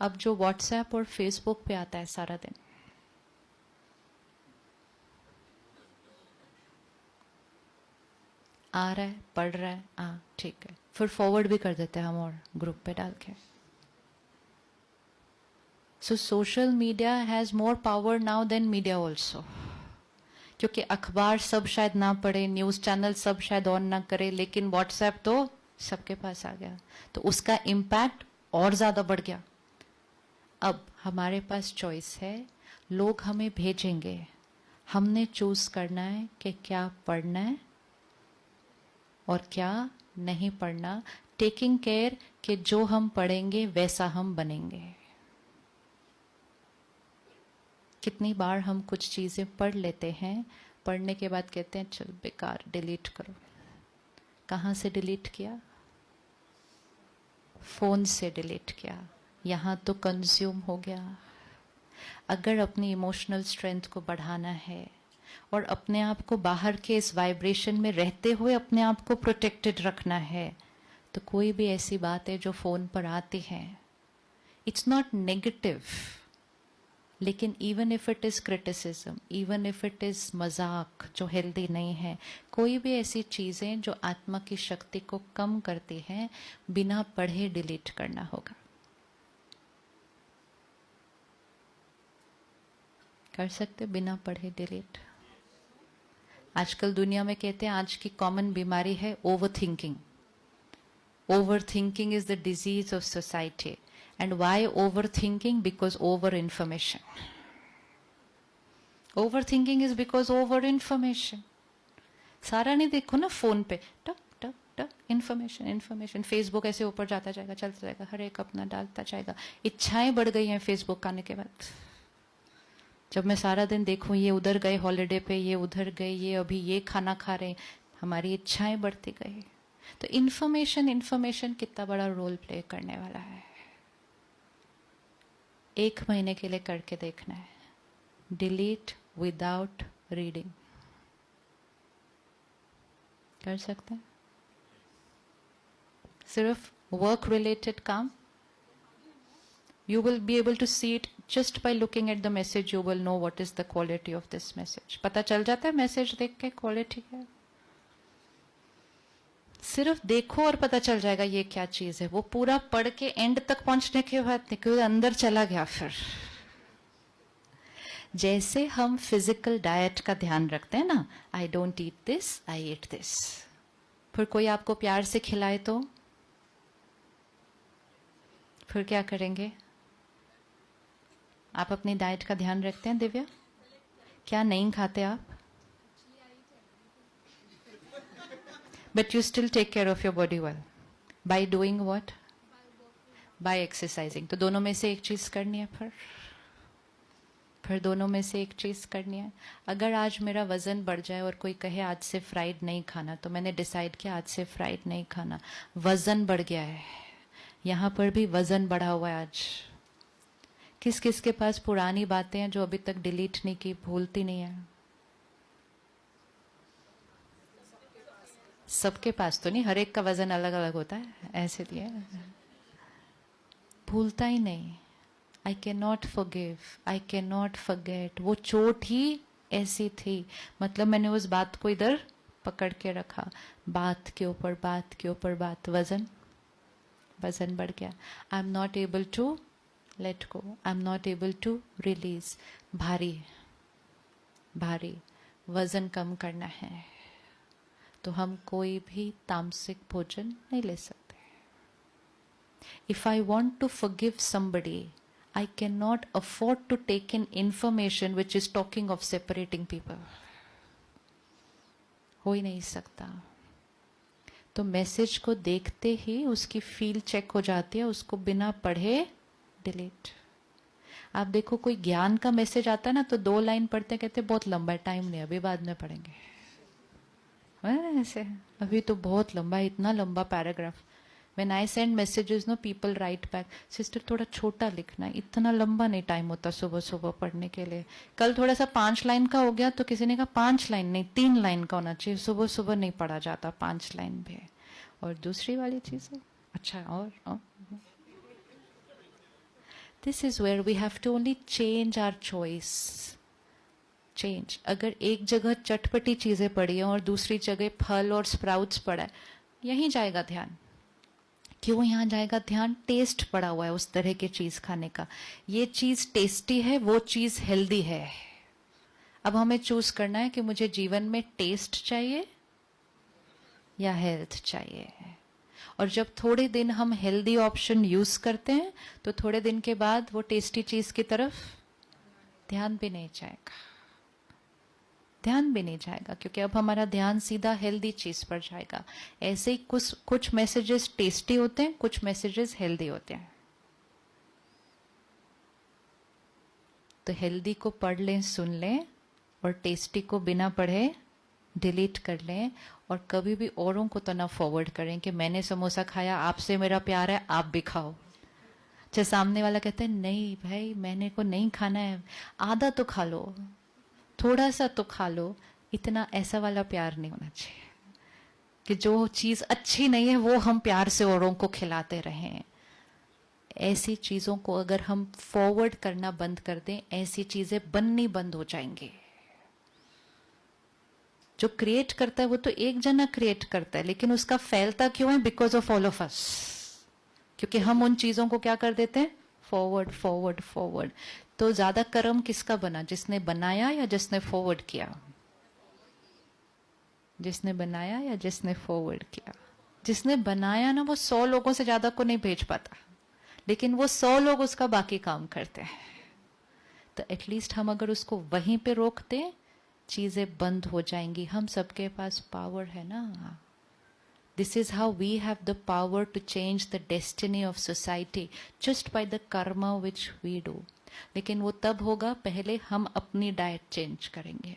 अब जो व्हाट्सएप और फेसबुक पे आता है सारा दिन, आ रहा है, पढ़ रहा है, हाँ ठीक है, फिर फॉरवर्ड भी कर देते हैं हम और ग्रुप पे डाल के. So social media has more power now than media also. क्योंकि अखबार सब शायद ना पढ़े, न्यूज चैनल सब शायद ऑन ना करे, लेकिन व्हाट्सएप तो सबके पास आ गया, तो उसका इम्पैक्ट और ज्यादा बढ़ गया. अब हमारे पास चॉइस है, लोग हमें भेजेंगे, हमने चूज करना है कि क्या पढ़ना है और क्या नहीं पढ़ना, टेकिंग केयर कि जो हम पढ़ेंगे वैसा हम बनेंगे. कितनी बार हम कुछ चीजें पढ़ लेते हैं, पढ़ने के बाद कहते हैं चल बेकार, डिलीट करो. कहाँ से डिलीट किया? फोन से डिलीट किया. यहाँ तो कंज्यूम हो गया. अगर अपनी इमोशनल स्ट्रेंथ को बढ़ाना है और अपने आप को बाहर के इस वाइब्रेशन में रहते हुए अपने आप को प्रोटेक्टेड रखना है, तो कोई भी ऐसी बात है जो फोन पर आती है, इट्स नॉट नेगेटिव, लेकिन even if it is criticism, even if it is मजाक जो हेल्दी नहीं है, कोई भी ऐसी चीजें जो आत्मा की शक्ति को कम करती हैं, बिना पढ़े डिलीट करना होगा. कर सकते बिना पढ़े डिलीट? आजकल दुनिया में कहते हैं आज की कॉमन बीमारी है over thinking. Over thinking is the disease of society. And why overthinking? Because over information. Overthinking is because over information. सारा नहीं देखो ना फोन पे, टक टक टक इंफॉर्मेशन इंफॉर्मेशन. फेसबुक ऐसे ऊपर जाता जाएगा, चलता जाएगा, हर एक अपना डालता जाएगा. इच्छाएं बढ़ गई हैं फेसबुक आने के बाद. जब मैं सारा दिन देखूं ये उधर गए हॉलिडे पे, ये उधर गए, ये अभी ये खाना खा रहे, हमारी इच्छाएं बढ़ती गई. तो इंफॉर्मेशन इंफॉर्मेशन कितना बड़ा रोल प्ले करने वाला है. 1 महीने के लिए करके देखना है, डिलीट विदाउट रीडिंग. कर सकते हैं? सिर्फ वर्क रिलेटेड काम. You will be able to see it just by looking at the message. You will know what is the quality of this message. पता चल जाता है मैसेज देख के क्वालिटी है. सिर्फ देखो और पता चल जाएगा ये क्या चीज है. वो पूरा पढ़ के एंड तक पहुंचने के बाद निकल अंदर चला गया. फिर जैसे हम फिजिकल डाइट का ध्यान रखते हैं ना, I don't eat this, I eat this. फिर कोई आपको प्यार से खिलाए तो फिर क्या करेंगे? आप अपनी डाइट का ध्यान रखते हैं दिव्या? क्या नहीं खाते आप? But you still take care of your body well. By doing what? By exercising. तो दोनों में से एक चीज करनी है. फिर दोनों में से एक चीज करनी है. अगर आज मेरा वजन बढ़ जाए और कोई कहे आज से फ्राइड नहीं खाना, तो मैंने डिसाइड किया आज से फ्राइड नहीं खाना. वजन बढ़ गया है, यहाँ पर भी वजन बढ़ा हुआ है आज. किस किस के पास पुरानी बातें हैं जो अभी तक डिलीट नहीं की, भूलती नहीं है? सबके पास तो नहीं, हर एक का वजन अलग अलग होता है, ऐसे लिए भूलता ही नहीं. आई can not forgive, I can not forget. वो चोट ही ऐसी थी, मतलब मैंने उस बात को इधर पकड़ के रखा, बात के ऊपर बात के ऊपर बात, वजन वजन बढ़ गया. I am not able to let go, I am not able to release. भारी भारी वजन कम करना है तो हम कोई भी तामसिक भोजन नहीं ले सकते. If I want to forgive somebody, I can not afford to take in information which is talking of separating people. हो ही नहीं सकता. तो मैसेज को देखते ही उसकी फील चेक हो जाती है, उसको बिना पढ़े डिलीट. आप देखो कोई ज्ञान का मैसेज आता है ना, तो 2 लाइन पढ़ते कहते बहुत लंबा है, टाइम नहीं, अभी बाद में पढ़ेंगे. ऐसे अभी तो बहुत लंबा है, इतना लंबा paragraph. When I send messages no, people write back, sister थोड़ा छोटा लिखना है, इतना लंबा नहीं टाइम होता सुबह सुबह पढ़ने के लिए. कल थोड़ा सा 5 लाइन का हो गया, तो किसी ने कहा 5 लाइन नहीं 3 लाइन का होना चाहिए, सुबह सुबह नहीं पढ़ा जाता 5 लाइन भी. और दूसरी वाली चीज है, अच्छा और this is where we have to only change our choice. Change. अगर एक जगह चटपटी चीजें पड़ी हैं और दूसरी जगह फल और स्प्राउट्स पड़ा है, यहीं जाएगा ध्यान. क्यों यहाँ जाएगा ध्यान? टेस्ट पड़ा हुआ है उस तरह की चीज खाने का. ये चीज टेस्टी है, वो चीज हेल्दी है. अब हमें चूज करना है कि मुझे जीवन में टेस्ट चाहिए या हेल्थ चाहिए. और जब थोड़े दिन हम हेल्दी ऑप्शन यूज करते हैं तो थोड़े दिन के बाद वो टेस्टी चीज की तरफ ध्यान भी नहीं जाएगा. ध्यान भी नहीं जाएगा क्योंकि अब हमारा ध्यान सीधा हेल्दी चीज पर जाएगा. ऐसे ही कुछ मैसेजेस टेस्टी होते हैं, कुछ मैसेजेस हेल्दी होते हैं. तो हेल्दी को पढ़ लें, सुन लें, और टेस्टी को बिना पढ़े डिलीट कर लें. और कभी भी औरों को तो ना फॉरवर्ड करें कि मैंने समोसा खाया, आपसे मेरा प्यार है, आप भी खाओ. चाहे सामने वाला कहते हैं नहीं भाई मैंने को नहीं खाना है, आधा तो खा लो, थोड़ा सा तो खा लो. इतना ऐसा वाला प्यार नहीं होना चाहिए कि जो चीज अच्छी नहीं है वो हम प्यार से औरों को खिलाते रहें. ऐसी चीजों को अगर हम फॉरवर्ड करना बंद कर दें, ऐसी चीजें बननी बंद हो जाएंगी. जो क्रिएट करता है वो तो एक जना क्रिएट करता है, लेकिन उसका फैलता क्यों है? Because of all of us. क्योंकि हम उन चीजों को क्या कर देते हैं? Forward forward forward. तो ज्यादा कर्म किसका बना? जिसने बनाया या जिसने फॉरवर्ड किया? जिसने बनाया या जिसने फॉरवर्ड किया? जिसने बनाया ना, वो 100 लोगों से ज्यादा को नहीं भेज पाता, लेकिन वो 100 लोग उसका बाकी काम करते हैं. तो एटलीस्ट हम अगर उसको वहीं पे रोकते, चीजें बंद हो जाएंगी. हम सबके पास पावर है ना. This is how we have the power to change the destiny of society just by the karma which we do. लेकिन वो तब होगा पहले हम अपनी डाइट चेंज करेंगे.